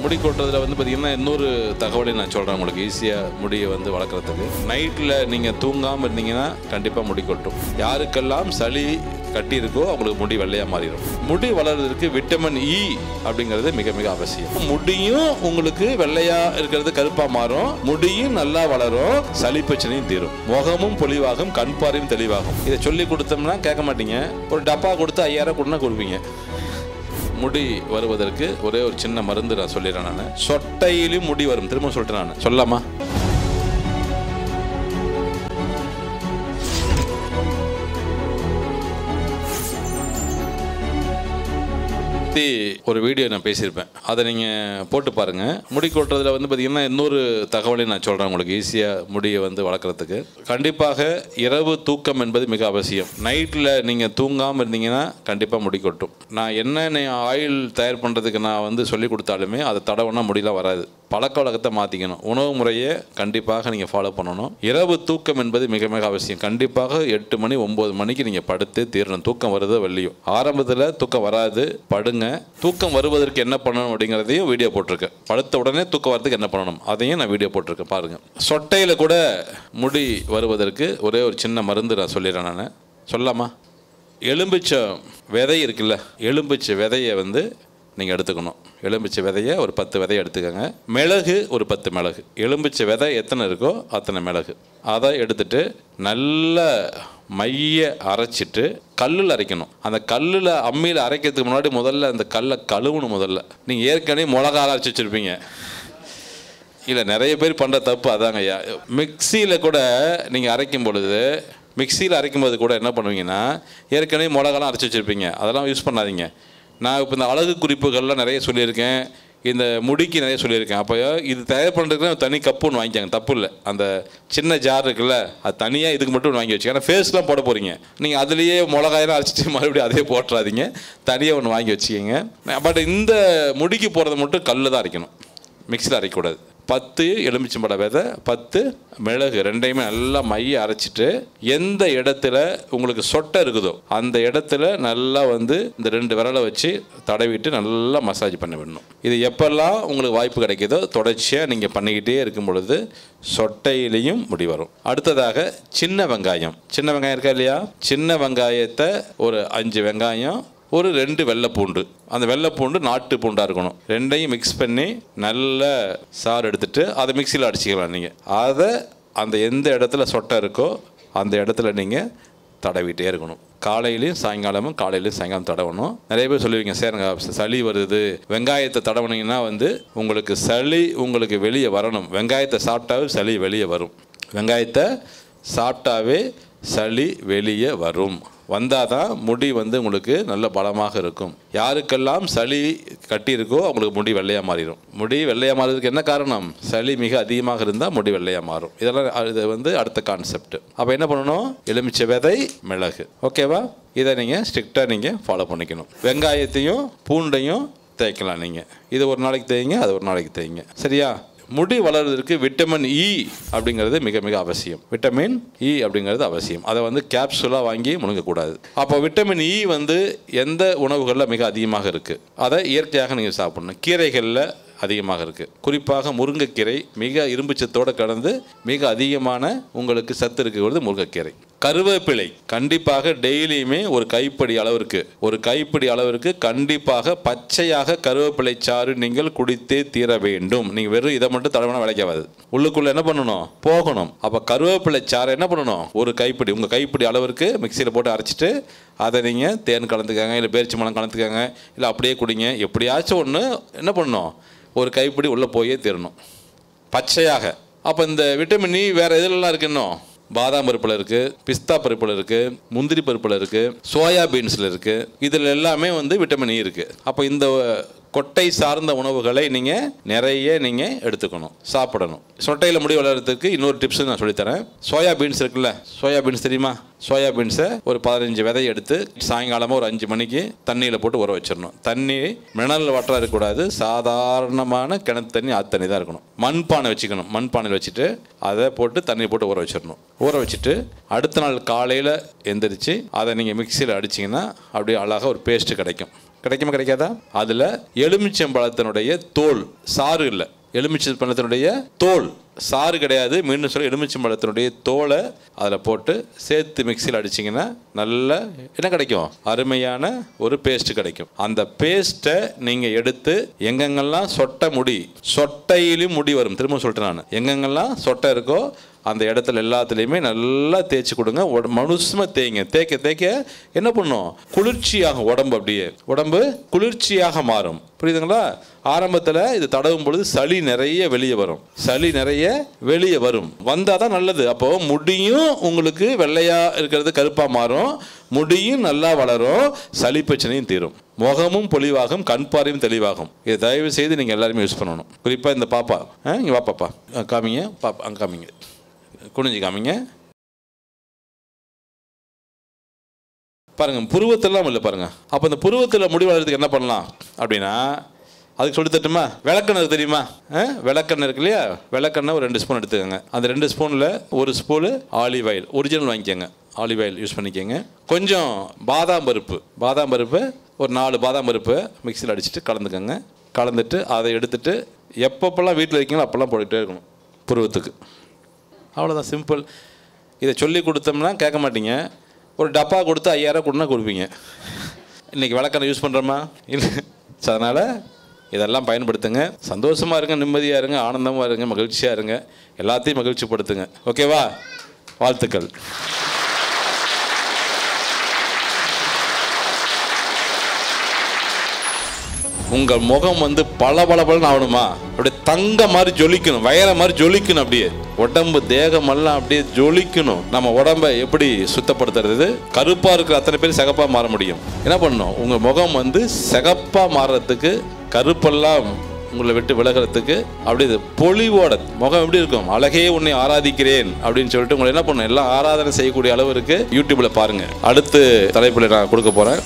முடி கொட்டுறதுல வந்து பார்த்தீங்கன்னா இன்னொரு தகவலை நான் சொல்கிறேன் உங்களுக்கு ஈஸியாக முடியை வந்து வளர்க்குறதுக்கு. நைட்டில் நீங்கள் தூங்காமல் இருந்தீங்கன்னா கண்டிப்பாக முடி கொட்டும். யாருக்கெல்லாம் சளி கட்டி இருக்கோ அவங்களுக்கு முடி வெள்ளையாக மாறிடும். முடி வளர்றதுக்கு விட்டமின் இ அப்படிங்கிறது மிக மிக அவசியம். முடியும் உங்களுக்கு வெள்ளையாக இருக்கிறது கருப்பாக மாறும், முடியும் நல்லா வளரும், சளி பிரச்சனையும் தீரும், முகமும் பொலிவாகும், கண் பார்வையும் தெளிவாகும். இதை சொல்லி கொடுத்தோம்னா கேட்க மாட்டீங்க. ஒரு டப்பா கொடுத்து 5000 கொடுனா கொடுப்பீங்க. முடி வருவதற்கு ஒரே ஒரு சின்ன மருந்து நான் சொல்லிடுறேன். நான் சொட்டையிலும் முடி வரும். திரும்ப சொல்லிட்டேன். நான் சொல்லாமா? ஒரு வீடியோ நான் பேசியிருப்பேன், அதை நீங்கள் போட்டு பாருங்கள். முடி கொட்டுறதுல வந்து பார்த்தீங்கன்னா இன்னொரு தகவலையும் நான் சொல்கிறேன் உங்களுக்கு ஈஸியாக முடியை வந்து வளர்க்குறதுக்கு. கண்டிப்பாக இரவு தூக்கம் என்பது மிக அவசியம். நைட்டில் நீங்கள் தூங்காமல் இருந்தீங்கன்னா கண்டிப்பாக முடி கொட்டும். நான் என்ன ஆயில் தயார் பண்ணுறதுக்கு நான் வந்து சொல்லி கொடுத்தாலுமே அதை தடவைனா முடியலாம் வராது. பழக்க வழக்கத்தை மாற்றிக்கணும். உணவு முறையை கண்டிப்பாக நீங்கள் ஃபாலோ பண்ணணும். இரவு தூக்கம் என்பது மிக மிக அவசியம். கண்டிப்பாக 8 மணி 9 மணிக்கு நீங்கள் படுத்து தீரணும். தூக்கம் வருதோ வெள்ளியும். ஆரம்பத்தில் தூக்கம் வராது, படுங்க. தூக்கம் வருவதற்கு என்ன பண்ணணும் அப்படிங்கிறதையும் வீடியோ போட்டிருக்கேன். படுத்த உடனே தூக்கம் வரதுக்கு என்ன பண்ணணும் அதையும் நான் வீடியோ போட்டிருக்கேன், பாருங்கள். சொட்டையில் கூட முடி வருவதற்கு ஒரே ஒரு சின்ன மருந்து நான் சொல்லிடுறேன். நான் சொல்லாமா? எலும்பிச்சை விதை இருக்குல்ல, எலும்பிச்சை விதையை வந்து நீங்கள் எடுத்துக்கணும். எலும்பிச்சை விதையை ஒரு 10 விதையை எடுத்துக்கோங்க. மிளகு ஒரு 10 மிளகு. எலும்பிச்சை விதை எத்தனை இருக்கோ அத்தனை மிளகு. அதை எடுத்துட்டு நல்ல மைய அரைச்சிட்டு கல்லில் அரைக்கணும். அந்த கல்லில் அம்மியில் அரைக்கிறதுக்கு முன்னாடி முதல்ல அந்த கல்லை கழுவணும். முதல்ல நீங்கள் ஏற்கனவே மிளகா அரைச்சி வச்சுருப்பீங்க. இல்லை, நிறைய பேர் பண்ணுற தப்பு அதாங்க ஐயா. மிக்சியில் கூட நீங்கள் அரைக்கும் பொழுது, மிக்சியில் அரைக்கும்போது கூட என்ன பண்ணுவீங்கன்னா ஏற்கனவே மிளகாலாம் அரைச்சி வச்சுருப்பீங்க. அதெல்லாம் யூஸ் பண்ணாதீங்க. நான் இப்போ இந்த அழகு குறிப்புகள்லாம் நிறைய சொல்லியிருக்கேன், இந்த முடிக்கு நிறைய சொல்லியிருக்கேன். அப்போ இது தயார் பண்ணுறதுக்கு தனி கப்பு ஒன்று வாங்கிக்காங்க, தப்பு இல்லை. அந்த சின்ன ஜார் இருக்குல்ல, அது தனியாக இதுக்கு மட்டும் ஒன்று வாங்கி வச்சுக்க. ஏன்னா ஃபேஸ்லாம் போட போகிறீங்க நீங்கள், அதுலேயே மிளகாயெல்லாம் அரைச்சிட்டு மறுபடியும் அதே போட்டுறாதீங்க. தனியாக ஒன்று வாங்கி வச்சுக்கிங்க. பட் இந்த முடிக்கு போகிறத மட்டும் கல்லில் தான் அரைக்கணும், மிக்சியில் அரைக்கக்கூடாது. 10 எலுமிச்சம்பழ விதை, 10 மிளகு, ரெண்டையுமே நல்லா மைய அரைச்சிட்டு எந்த இடத்துல உங்களுக்கு சொட்டை இருக்குதோ அந்த இடத்துல நல்லா வந்து இந்த 2 விரலை வச்சு தடவிட்டு நல்லா மசாஜ் பண்ணி விடணும். இது எப்பெல்லாம் உங்களுக்கு வாய்ப்பு கிடைக்குதோ தொடர்ச்சியாக நீங்கள் பண்ணிக்கிட்டே இருக்கும் பொழுது சொட்டையிலையும் முடி வரும். அடுத்ததாக சின்ன வெங்காயம். சின்ன வெங்காயம் இருக்கா இல்லையா? சின்ன வெங்காயத்தை ஒரு 5 வெங்காயம், ஒரு 2 வெள்ளைப்பூண்டு. அந்த வெள்ளைப்பூண்டு நாட்டு பூண்டாக இருக்கணும். ரெண்டையும் மிக்ஸ் பண்ணி நல்ல சாறு எடுத்துகிட்டு அதை மிக்சியில் அடிச்சிக்கலாம். நீங்கள் அதை அந்த எந்த இடத்துல சொட்டை இருக்கோ அந்த இடத்துல நீங்கள் தடவிட்டே இருக்கணும். காலையிலையும் சாயங்காலமும், காலையிலையும் சாயங்காலம் தடவணும். நிறைய பேர் சொல்லுவீங்க, சரிங்க சளி வருது, வெங்காயத்தை தடவினீங்கன்னா வந்து உங்களுக்கு சளி உங்களுக்கு வெளியே வரணும். வெங்காயத்தை சாப்பிட்டாவே சளி வெளியே வரும். வெங்காயத்தை சாப்பிட்டாவே சளி வெளியே வரும். வந்தால் தான் முடி வந்து உங்களுக்கு நல்ல பலமாக இருக்கும். யாருக்கெல்லாம் சளி கட்டி இருக்கோ அவங்களுக்கு முடி வெள்ளையாக மாறிடும். முடி வெள்ளையாக மாறுறதுக்கு என்ன காரணம்? சளி மிக அதிகமாக இருந்தால் முடி வெள்ளையாக மாறும். இதெல்லாம் இது வந்து அடுத்த கான்செப்ட். அப்போ என்ன பண்ணணும்? எலுமிச்சை விதை, மிளகு. ஓகேவா? இதை நீங்கள் ஸ்ட்ரிக்டாக நீங்கள் ஃபாலோ பண்ணிக்கணும். வெங்காயத்தையும் பூண்டையும் தேய்க்கலாம் நீங்கள். இது ஒரு நாளைக்கு தேய்ங்க, அது ஒரு நாளைக்கு தேய்ங்க. சரியா? முடி வளர்வதற்கு விட்டமின் இ அப்படிங்கிறது மிக மிக அவசியம். விட்டமின் இ அப்படிங்கிறது அவசியம். அதை வந்து கேப்சூலாக வாங்கி முழுங்கக்கூடாது. அப்போ விட்டமின் இ வந்து எந்த உணவுகளில் மிக அதிகமாக இருக்குது? அதை இயற்கையாக நீங்கள் சாப்பிடணும். கீரைகளில் அதிகமாக இருக்குது. குறிப்பாக முருங்கைக்கீரை மிக இரும்புச்சத்தோடு கலந்து மிக அதிகமான உங்களுக்கு சத்து இருக்கிறது முருங்கைக்கீரை. கருவேப்பிலை கண்டிப்பாக டெய்லியுமே ஒரு கைப்பிடி அளவிற்கு கண்டிப்பாக பச்சையாக கருவேப்பிலை சாறு நீங்கள் குடித்தே தீர வேண்டும். நீங்கள் வெறும் இதை மட்டும் தடவினா விளைக்காது, உள்ளுக்குள்ளே என்ன பண்ணணும்? போகணும். அப்போ கருவேப்பிலை சாறு என்ன பண்ணணும்? ஒரு கைப்பிடி, உங்கள் கைப்பிடி அளவிற்கு மிக்சியில் போட்டு அரைச்சிட்டு அதை நீங்கள் தேன் கலந்துக்காங்க, இல்லை பேரிச்சி மலம் கலந்துக்காங்க, இல்லை அப்படியே குடிங்க. எப்படியாச்சும் ஒன்று என்ன பண்ணணும்? ஒரு கைப்பிடி உள்ளே போயே தீரணும் பச்சையாக. அப்போ இந்த விட்டமின் இ வேறு எதுலலாம் இருக்குன்னு? பாதாம் பருப்பில் இருக்குது, பிஸ்தா பருப்பில் இருக்குது, முந்திரி பருப்பில் இருக்குது, சோயா பீன்ஸில் இருக்குது. இதில் எல்லாமே வந்து விட்டமின் இ இருக்குது. அப்போ இந்த கொட்டை சார்ந்த உணவுகளை நீங்கள் நிறைய நீங்கள் எடுத்துக்கணும், சாப்பிடணும். சொட்டையில் முடி வளர்கிறதுக்கு இன்னொரு டிப்ஸ் நான் சொல்லித்தரேன். சோயா பீன்ஸ் இருக்குல்ல, சோயா பீன்ஸ் தெரியுமா? சோயா பீன்ஸை ஒரு 15 விதையை எடுத்து சாயங்காலமாக ஒரு 5 மணிக்கு தண்ணியில் போட்டு ஊற வச்சிடணும். தண்ணி மினரல் வாட்டராக இருக்கக்கூடாது, சாதாரணமான கிணத்து தண்ணி, ஆற்று தண்ணி தான் இருக்கணும். மண்பானை வச்சுக்கணும். மண்பானையில் வச்சுட்டு அதை போட்டு தண்ணி போட்டு ஊற வச்சிடணும். ஊற வச்சுட்டு அடுத்த நாள் காலையில் எந்திரிச்சு அதை நீங்கள் மிக்சியில் அடிச்சிங்கன்னா அப்படியே அழகாக ஒரு பேஸ்ட்டு கிடைக்குமா கிடைக்காதா? அதில் எலுமிச்சம்பழத்தினுடைய தோல், சாறு இல்லை, எலுமிச்சம்பழத்தினுடைய தோல், சாறு கிடையாது, மீண்டும் சொல்ல எலுமிச்சம்பழத்தினுடைய தோலை அதில் போட்டு சேர்த்து மிக்சியில் அடிச்சிங்கன்னா நல்ல என்ன கிடைக்கும்? அருமையான ஒரு பேஸ்ட்டு கிடைக்கும். அந்த பேஸ்ட்டை நீங்கள் எடுத்து எங்கெங்கெல்லாம் சொட்டையிலும் முடி வரும், திரும்ப சொல்லிட்டேன் நான், எங்கெங்கெல்லாம் சொட்டை இருக்கோ அந்த இடத்துல எல்லாத்துலேயுமே நல்லா தேய்ச்சி கொடுங்க. மனுஷமாக தேய்க்க என்ன பண்ணும்? குளிர்ச்சியாகும் உடம்பு, அப்படியே உடம்பு குளிர்ச்சியாக மாறும். புரியுதுங்களா? ஆரம்பத்தில் இது தடவும் பொழுது சளி நிறைய வெளியே வரும். வந்தால் தான் நல்லது. அப்போது முடியும் உங்களுக்கு வெள்ளையாக இருக்கிறது கருப்பாக மாறும், முடியும் நல்லா வளரும், சளி பிரச்சனையும் தீரும், முகமும் பொலிவாகும், கண் பார்வையும் தெளிவாகும். இதை தயவு செய்து நீங்கள் எல்லாருமே யூஸ் பண்ணணும். குறிப்பாக இந்த பாப்பா, இங்கே வா பாப்பா, காமிங்க பாப்பா, அங்கே காமிங்க, குனிஞ்சு காமிங்க. பாருங்கள், புருவத்தெல்லாம் இல்லை பாருங்கள். அப்போ இந்த புருவத்தில் முடி வளர்கிறதுக்கு என்ன பண்ணலாம் அப்படின்னா, அதுக்கு சொல்லி தட்டுமா? விளக்கெண்ணெய் தெரியுமா? விளக்கெண்ணெய் இருக்கு இல்லையா? விளக்கெண்ணெய் ஒரு 2 ஸ்பூன் எடுத்துக்கோங்க. அந்த 2 ஸ்பூனில் 1 ஸ்பூனு ஆலிவ் ஆயில் ஒரிஜினல் வாங்கிக்கோங்க, ஆலிவ் ஆயில் யூஸ் பண்ணிக்கோங்க. கொஞ்சம் பாதாம் பருப்பு ஒரு 4 பாதாம் பருப்பு மிக்சியில் அடிச்சுட்டு கலந்துட்டு அதை எடுத்துட்டு எப்பப்பெல்லாம் வீட்டில் இருக்கீங்களோ அப்போல்லாம் போட்டுகிட்டே இருக்கணும் புருவத்துக்கு. அவ்வளோதான், சிம்பிள். இதை சொல்லி கொடுத்தோம்னா கேட்க மாட்டீங்க. ஒரு டப்பா கொடுத்து 5000 கொடுனா கொடுப்பீங்க. இன்றைக்கி விளக்கெண்ணெய் யூஸ் பண்ணுறோமா? இல்லை. அதனால் இதெல்லாம் பயன்படுத்துங்க. சந்தோஷமாக இருங்க, நிம்மதியாக இருங்க, ஆனந்தமாக இருங்க, மகிழ்ச்சியாக இருங்க, எல்லாத்தையும் மகிழ்ச்சிப்படுத்துங்க. ஓகேவா? வாழ்த்துக்கள். உங்கள் முகம் பளபளன்னு ஆகணுமா? அப்படியே தங்க மாதிரி ஜொலிக்கணும், வயர மாதிரி ஜொலிக்கணும், அப்படியே உடம்பு தேகமெல்லாம் அப்படியே ஜொலிக்கணும். நம்ம உடம்பை எப்படி சுத்தப்படுத்துறது? கருப்பாக இருக்கிற அத்தனை பேர் சிகப்பாக மாற முடியும். என்ன பண்ணணும்? உங்கள் முகம் சிகப்பாக மாறுறதுக்கு, கருப்பெல்லாம் உங்களை விட்டு விலகிறதுக்கு, அப்படியே பொலிவோட முகம் எப்படி இருக்கும்? அழகே உன்னை ஆராதிக்கிறேன் அப்படின்னு சொல்லிட்டு உங்களை என்ன பண்ணணும்? எல்லாம் ஆராதனை செய்யக்கூடிய அளவு இருக்கு. யூடியூப்ல பாருங்க. அடுத்து தலைப்புல நான் கொடுக்க போறேன்.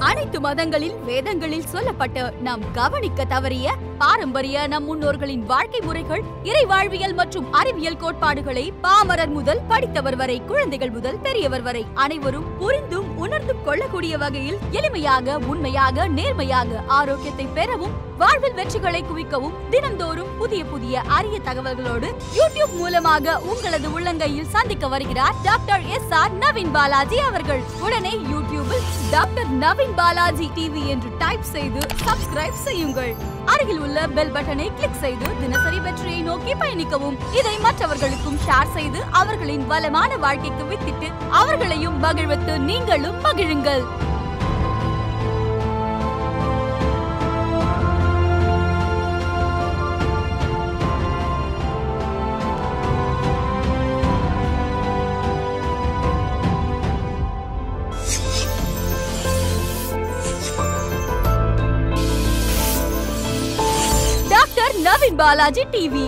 அனைத்து மதங்களில் வேதங்களில் சொல்லப்பட்டு நாம் கவனிக்க தவறிய பாரம்பரிய நம் முன்னோர்களின் வாழ்க்கை முறைகள், இறை வாழ்வியல் மற்றும் அறிவியல் கோட்பாடுகளை பாமரர் முதல் படித்தவர் வரை, குழந்தைகள் முதல் பெரியவர் வரை அனைவரும் புரிந்தும் உணர்ந்தும் கொள்ளக்கூடிய வகையில் எளிமையாக, உண்மையாக, நேர்மையாக ஆரோக்கியத்தை பெறவும் வாழ்வில் வெற்றிகளை குவிக்கவும் தினந்தோறும் புதிய புதிய அரிய தகவல்களோடு யூடியூப் மூலமாக உங்களது உள்ளங்கையில் சந்திக்க வருகிறார் டாக்டர் SR நவீன் பாலாஜி அவர்கள். உடனே யூடியூபில் டாக்டர் நவீன் பாலாஜி டிவி என்று டைப் செய்து சப்ஸ்கிரைப் செய்யுங்கள். அருகில் உள்ள பெல் பட்டனை கிளிக் செய்து தினசரி வெற்றியை நோக்கி பயணிக்கவும். இதை மற்றவர்களுக்கும் ஷேர் செய்து அவர்களின் வளமான வாழ்க்கைக்கு வித்திட்டு அவர்களையும் மகிழ்வித்து நீங்களும் மகிழுங்கள். நவீன் பாலாஜி டிவி.